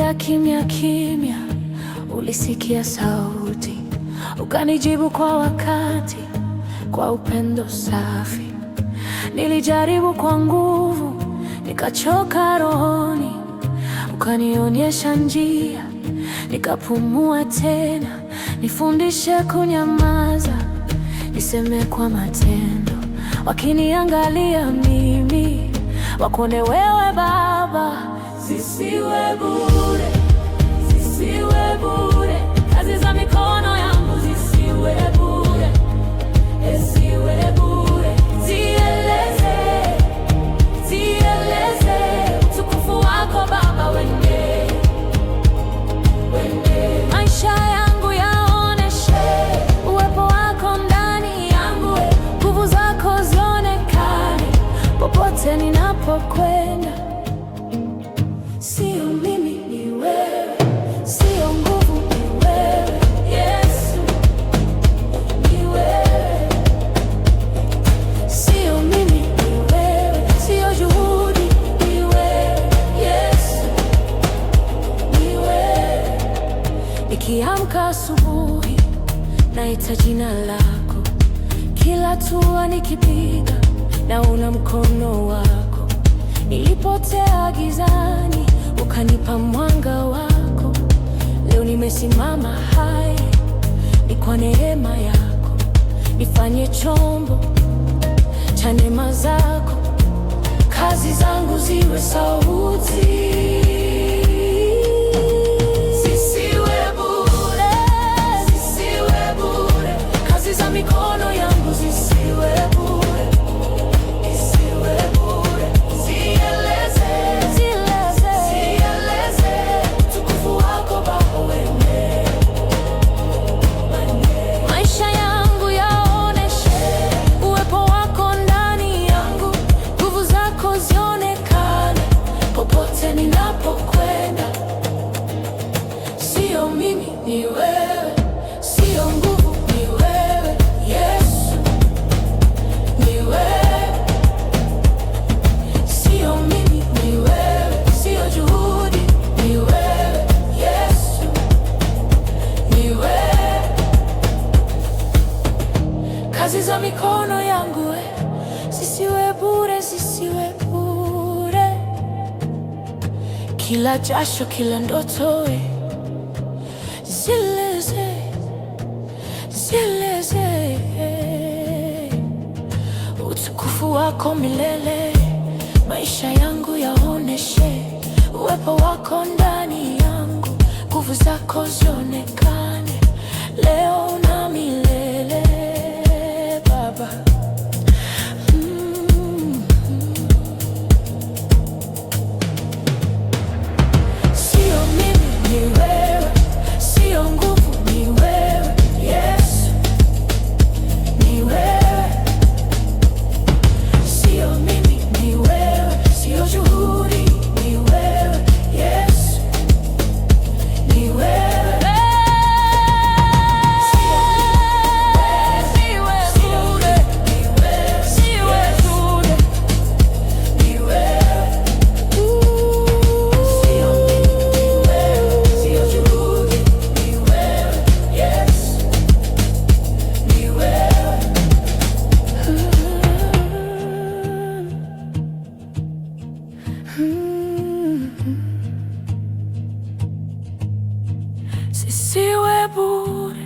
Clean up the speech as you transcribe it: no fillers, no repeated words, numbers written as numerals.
Nililia kimya kimya, ulisikia sauti, ukanijibu kwa wakati, kwa upendo safi. Nilijaribu kwa nguvu, nikachoka rohoni, ukanionyesha njia, nikapumua tena. Nifundishe kunyamaza, niseme kwa matendo, wakiniangalia mimi, wakuone wewe Baba. Zisiwe bure, zisiwe bure, kazi za mikono yangu zisiwe bure, zisiwe bure. Zieleze, zieleze utukufu wako Baba, wende, wende. Maisha yangu yaoneshe uwepo wako ndani yangu, nguvu zako zionekane popote ninapokwenda. Sio mimi, ni wewe, sio nguvu, ni wewe Yesu, ni wewe. Sio mimi, ni wewe, sio juhudi, ni wewe Yesu, ni wewe. Nikiamka asubuhi, naita jina lako, kila hatua nikipiga, naona mkono wako. Nilipotea gizani, ukanipa mwanga wako. Leo nimesimama hai, ni kwa neema yako. Nifanye chombo cha neema zako, kazi zangu ziwe sauti. Zisiwe bure, zisiwe bure, kazi za mikono yangu zisiwe bure, zisiwe bure. Zieleze, zieleze, zieleze utukufu wako Baba, wende, wende. Maisha yangu yaoneshe uwepo wako ndani yangu, nguvu zako zionekane popote ninapokwenda. Sio mimi, ni wewe, sio nguvu, ni wewe Yesu, ni wewe. Sio mimi, ni wewe, sio juhudi, ni wewe Yesu, ni wewe. Kazi za mikono yangu zisiwe bure, zisiwe bure. Kila jasho, kila ndoto zieleze, zieleze utukufu wako milele. Maisha yangu yaoneshe uwepo wako ndani yangu, nguvu zako zionekane leo na milele Baba. Sio mimi, ni wewe, sio nguvu, ni wewe Yesu, ni wewe. Sio mimi, ni wewe, sio juhudi, ni wewe Yesu, ni wewe. Zisiwe bure.